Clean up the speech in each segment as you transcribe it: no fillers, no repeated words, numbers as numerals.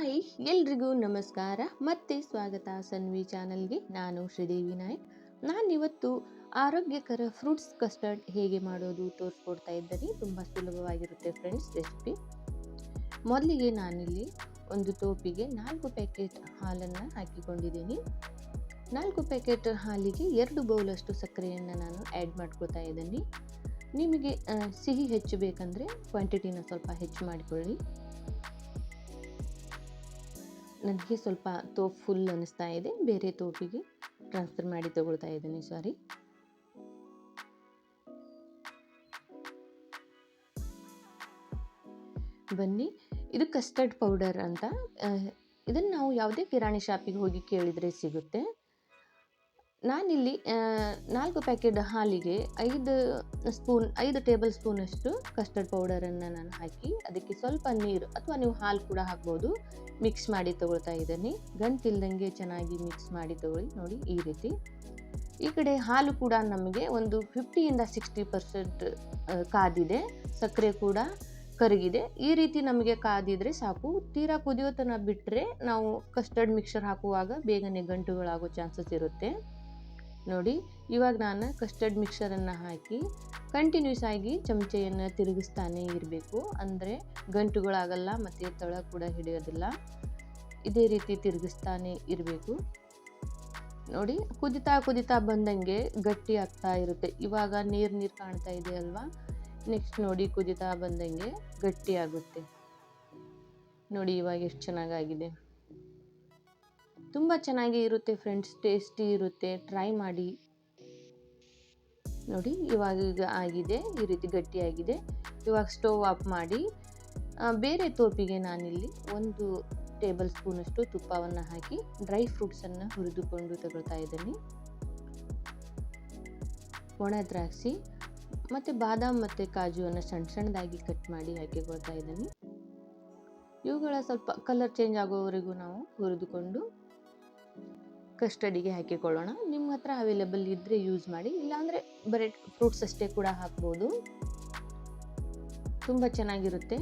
Hi ಎಲ್ರಿಗೂ ನಮಸ್ಕಾರ ಮತ್ತೆ ಸ್ವಾಗತ ಸನ್ವಿ ಚಾನಲ್ಗೆ. ನಾನು ಶ್ರೀದೇವಿ ನಾಯಕ್. ನಾನಿವತ್ತು ಆರೋಗ್ಯಕರ ಫ್ರೂಟ್ಸ್ ಕಸ್ಟರ್ಡ್ ಹೇಗೆ ಮಾಡೋದು ತೋರಿಸ್ಕೊಡ್ತಾ ಇದ್ದೀನಿ. ತುಂಬ ಸುಲಭವಾಗಿರುತ್ತೆ ಫ್ರೆಂಡ್ಸ್ ರೆಸಿಪಿ. ಮೊದಲಿಗೆ ನಾನಿಲ್ಲಿ ಒಂದು ತೋಪಿಗೆ 4 ಪ್ಯಾಕೆಟ್ ಹಾಲನ್ನು ಹಾಕಿಕೊಂಡಿದ್ದೀನಿ. 4 ಪ್ಯಾಕೆಟ್ ಹಾಲಿಗೆ 2 ಬೌಲಷ್ಟು ಸಕ್ಕರೆಯನ್ನು ನಾನು ಆ್ಯಡ್ ಮಾಡ್ಕೊತಾ ಇದ್ದೀನಿ. ನಿಮಗೆ ಸಿಹಿ ಹೆಚ್ಚು ಬೇಕಂದರೆ ಕ್ವಾಂಟಿಟಿನ ಸ್ವಲ್ಪ ಹೆಚ್ಚು ಮಾಡಿಕೊಳ್ಳಿ. ನನಗೆ ಸ್ವಲ್ಪ ತೋಪು ಫುಲ್ ಅನ್ನಿಸ್ತಾ ಇದೆ, ಬೇರೆ ತೋಪಿಗೆ ಟ್ರಾನ್ಸ್ಫರ್ ಮಾಡಿ ತಗೊಳ್ತಾ ಇದ್ದೀನಿ. ಬನ್ನಿ, ಇದು ಕಸ್ಟರ್ಡ್ ಪೌಡರ್ ಅಂತ. ಇದನ್ನು ನಾವು ಯಾವುದೇ ಕಿರಾಣಿ ಶಾಪಿಗೆ ಹೋಗಿ ಕೇಳಿದರೆ ಸಿಗುತ್ತೆ. ನಾನಿಲ್ಲಿ 4 ಪ್ಯಾಕೆಟ್ ಹಾಲಿಗೆ 5 ಟೇಬಲ್ ಸ್ಪೂನಷ್ಟು ಕಸ್ಟರ್ಡ್ ಪೌಡರನ್ನು ನಾನು ಹಾಕಿ ಅದಕ್ಕೆ ಸ್ವಲ್ಪ ನೀರು ಅಥವಾ ನೀವು ಹಾಲು ಕೂಡ ಹಾಕ್ಬೋದು, ಮಿಕ್ಸ್ ಮಾಡಿ ತಗೊಳ್ತಾ ಇದ್ದೀನಿ. ಗಂಟಿಲ್ದಂಗೆ ಚೆನ್ನಾಗಿ ಮಿಕ್ಸ್ ಮಾಡಿ ತಗೊಳ್ಳಿ. ನೋಡಿ ಈ ರೀತಿ. ಈ ಕಡೆ ಹಾಲು ಕೂಡ ನಮಗೆ ಒಂದು 50-60% ಕಾದಿದೆ, ಸಕ್ಕರೆ ಕೂಡ ಕರಗಿದೆ. ಈ ರೀತಿ ನಮಗೆ ಕಾದಿದ್ರೆ ಸಾಕು. ತೀರಾ ಕುದಿಯೋ ತನಕ ಬಿಟ್ಟರೆ ನಾವು ಕಸ್ಟರ್ಡ್ ಮಿಕ್ಸರ್ ಹಾಕುವಾಗ ಬೇಗನೆ ಗಂಟುಗಳಾಗೋ ಚಾನ್ಸಸ್ ಇರುತ್ತೆ. ನೋಡಿ, ಇವಾಗ ನಾನು ಕಸ್ಟರ್ಡ್ ಮಿಕ್ಸರನ್ನು ಹಾಕಿ ಕಂಟಿನ್ಯೂಸ್ ಆಗಿ ಚಮಚೆಯನ್ನು ತಿರುಗಿಸ್ತಾನೆ ಇರಬೇಕು, ಅಂದರೆ ಗಂಟುಗಳಾಗಲ್ಲ ಮತ್ತು ತಳ ಕೂಡ ಹಿಡಿಯೋದಿಲ್ಲ. ಇದೇ ರೀತಿ ತಿರುಗಿಸ್ತಾನೆ ಇರಬೇಕು. ನೋಡಿ, ಕುದಿತಾ ಬಂದಂಗೆ ಗಟ್ಟಿ ಆಗ್ತಾ ಇರುತ್ತೆ. ಇವಾಗ ನೀರು ಕಾಣ್ತಾ ಇದೆ ಅಲ್ವಾ. ನೆಕ್ಸ್ಟ್ ನೋಡಿ, ಕುದಿತಾ ಬಂದಂಗೆ ಗಟ್ಟಿ ಆಗುತ್ತೆ. ನೋಡಿ ಇವಾಗ ಎಷ್ಟು ಚೆನ್ನಾಗಾಗಿದೆ. ತುಂಬ ಚೆನ್ನಾಗಿ ಇರುತ್ತೆ ಫ್ರೆಂಡ್ಸ್, ಟೇಸ್ಟಿ ಇರುತ್ತೆ. ಟ್ರೈ ಮಾಡಿ. ನೋಡಿ ಇವಾಗ ಆಗಿದೆ, ಈ ರೀತಿ ಗಟ್ಟಿಯಾಗಿದೆ. ಇವಾಗ ಸ್ಟವ್ ಆಫ್ ಮಾಡಿ ಬೇರೆ ತೋಪಿಗೆ ನಾನಿಲ್ಲಿ 1 ಟೇಬಲ್ ಸ್ಪೂನಷ್ಟು ತುಪ್ಪವನ್ನು ಹಾಕಿ ಡ್ರೈ ಫ್ರೂಟ್ಸನ್ನು ಹುರಿದುಕೊಂಡು ತಗೊಳ್ತಾ ಇದ್ದೀನಿ. ಒಣ ದ್ರಾಕ್ಷಿ ಮತ್ತು ಬಾದಾಮ್ ಮತ್ತು ಕಾಜುವನ್ನು ಸಣ್ಣದಾಗಿ ಕಟ್ ಮಾಡಿ ಹಾಕಿಕೊಳ್ತಾ ಇದ್ದೀನಿ. ಇವುಗಳ ಸ್ವಲ್ಪ ಕಲರ್ ಚೇಂಜ್ ಆಗೋವರೆಗೂ ನಾವು ಹುರಿದುಕೊಂಡು ಕಸ್ಟರ್ಡಿಗೆ ಹಾಕಿಕೊಳ್ಳೋಣ. ನಿಮ್ಮ ಹತ್ರ ಅವೈಲೇಬಲ್ ಇದ್ದರೆ ಯೂಸ್ ಮಾಡಿ, ಇಲ್ಲಾಂದರೆ ಬರೀ ಫ್ರೂಟ್ಸ್ ಅಷ್ಟೇ ಕೂಡ ಹಾಕ್ಬೋದು. ತುಂಬ ಚೆನ್ನಾಗಿರುತ್ತೆ.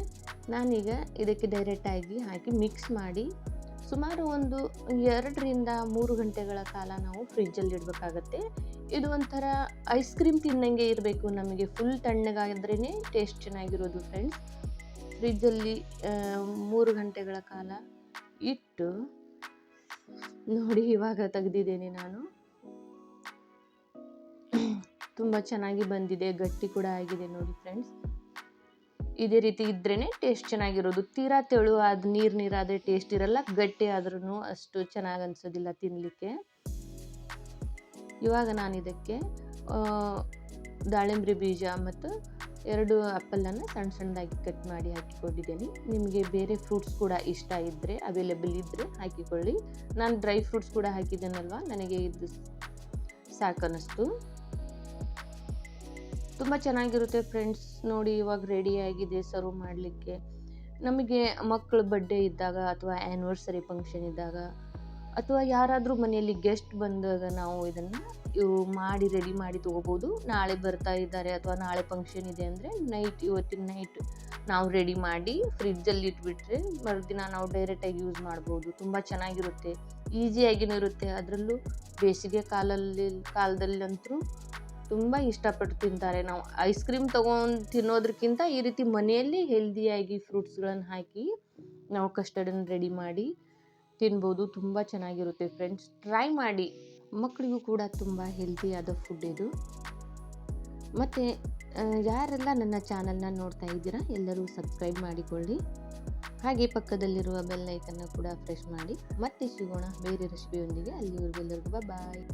ನಾನೀಗ ಇದಕ್ಕೆ ಡೈರೆಕ್ಟಾಗಿ ಹಾಕಿ ಮಿಕ್ಸ್ ಮಾಡಿ ಸುಮಾರು ಒಂದು 2-3 ಗಂಟೆಗಳ ಕಾಲ ನಾವು ಫ್ರಿಜ್ಜಲ್ಲಿ ಇಡಬೇಕಾಗತ್ತೆ. ಇದು ಒಂಥರ ಐಸ್ ಕ್ರೀಮ್ ತಿನ್ನಂಗೆ ಇರಬೇಕು. ನಮಗೆ ಫುಲ್ ತಣ್ಣಗಾದ್ರೇ ಟೇಸ್ಟ್ ಚೆನ್ನಾಗಿರೋದು ಫ್ರೆಂಡ್ಸ್. ಫ್ರಿಜ್ಜಲ್ಲಿ 3 ಗಂಟೆಗಳ ಕಾಲ ಇಟ್ಟು ನೋಡಿ ಇವಾಗ ತೆಗೆದಿದ್ದೇನೆ ನಾನು. ತುಂಬ ಚೆನ್ನಾಗಿ ಬಂದಿದೆ, ಗಟ್ಟಿ ಕೂಡ ಆಗಿದೆ ನೋಡಿ ಫ್ರೆಂಡ್ಸ್. ಇದೇ ರೀತಿ ಇದ್ರೇ ಟೇಸ್ಟ್ ಚೆನ್ನಾಗಿರೋದು. ತೀರಾ ತೆಳು ಆದ ನೀರಾದರೆ ಟೇಸ್ಟ್ ಇರಲ್ಲ, ಗಟ್ಟಿ ಆದ್ರೂ ಅಷ್ಟು ಚೆನ್ನಾಗಿ ಅನಿಸೋದಿಲ್ಲ ತಿನ್ನಲಿಕ್ಕೆ. ಇವಾಗ ನಾನು ಇದಕ್ಕೆ ದಾಳಿಂಬೆ ಬೀಜ ಮತ್ತು 2 ಆ್ಯಪಲನ್ನು ಸಣ್ಣದಾಗಿ ಕಟ್ ಮಾಡಿ ಹಾಕಿಕೊಂಡಿದ್ದೇನೆ. ನಿಮಗೆ ಬೇರೆ ಫ್ರೂಟ್ಸ್ ಕೂಡ ಇಷ್ಟ ಇದ್ದರೆ, ಅವೈಲೇಬಲ್ ಇದ್ದರೆ ಹಾಕಿಕೊಳ್ಳಿ. ನಾನು ಡ್ರೈ ಫ್ರೂಟ್ಸ್ ಕೂಡ ಹಾಕಿದ್ದೇನಲ್ವ, ನನಗೆ ಇದು ಸಾಕನ್ನಿಸ್ತು. ತುಂಬ ಚೆನ್ನಾಗಿರುತ್ತೆ ಫ್ರೆಂಡ್ಸ್. ನೋಡಿ ಇವಾಗ ರೆಡಿಯಾಗಿದೆ ಸರ್ವ್ ಮಾಡಲಿಕ್ಕೆ. ನಮಗೆ ಮಕ್ಕಳ ಬರ್ಡೇ ಇದ್ದಾಗ ಅಥವಾ ಆ್ಯನಿವರ್ಸರಿ ಫಂಕ್ಷನ್ ಇದ್ದಾಗ ಅಥವಾ ಯಾರಾದರೂ ಮನೆಯಲ್ಲಿ ಗೆಸ್ಟ್ ಬಂದಾಗ ನಾವು ಇದನ್ನು ಮಾಡಿ ರೆಡಿ ಮಾಡಿ ತೊಗೋಬೋದು. ನಾಳೆ ಬರ್ತಾ ಇದ್ದಾರೆ ಅಥವಾ ನಾಳೆ ಫಂಕ್ಷನ್ ಇದೆ ಅಂದರೆ ಇವತ್ತಿನ ನೈಟ್ ನಾವು ರೆಡಿ ಮಾಡಿ ಫ್ರಿಜ್ಜಲ್ಲಿ ಇಟ್ಬಿಟ್ರೆ ಮರುದಿನ ನಾವು ಡೈರೆಕ್ಟಾಗಿ ಯೂಸ್ ಮಾಡ್ಬೋದು. ತುಂಬ ಚೆನ್ನಾಗಿರುತ್ತೆ, ಈಸಿಯಾಗಿಯೂ ಇರುತ್ತೆ. ಅದರಲ್ಲೂ ಬೇಸಿಗೆ ಕಾಲದಲ್ಲಂತೂ ತುಂಬ ಇಷ್ಟಪಟ್ಟು ತಿಂತಾರೆ. ನಾವು ಐಸ್ ಕ್ರೀಮ್ ತೊಗೊಂಡು ತಿನ್ನೋದಕ್ಕಿಂತ ಈ ರೀತಿ ಮನೆಯಲ್ಲಿ ಹೆಲ್ದಿಯಾಗಿ ಫ್ರೂಟ್ಸ್ಗಳನ್ನು ಹಾಕಿ ನಾವು ಕಸ್ಟರ್ಡನ್ನು ರೆಡಿ ಮಾಡಿ ತಿನ್ಬೋದು. ತುಂಬ ಚೆನ್ನಾಗಿರುತ್ತೆ ಫ್ರೆಂಡ್ಸ್, ಟ್ರೈ ಮಾಡಿ. ಮಕ್ಕಳಿಗೂ ಕೂಡ ತುಂಬ ಹೆಲ್ದಿಯಾದ ಫುಡ್ ಇದು. ಮತ್ತು ಯಾರೆಲ್ಲ ನನ್ನ ಚಾನಲ್ನ ನೋಡ್ತಾ ಇದ್ದೀರಾ ಎಲ್ಲರೂ ಸಬ್ಸ್ಕ್ರೈಬ್ ಮಾಡಿಕೊಳ್ಳಿ. ಹಾಗೆ ಪಕ್ಕದಲ್ಲಿರುವ ಬೆಲ್ ಐಕನ್ನ ಕೂಡ ಪ್ರೆಸ್ ಮಾಡಿ. ಮತ್ತೆ ಸಿಗೋಣ ಬೇರೆ ರೆಸಿಪಿಯೊಂದಿಗೆ. ಅಲ್ಲಿವರೆಗೂ ಎಲ್ಲರಿಗೂ ಬಾಯ್.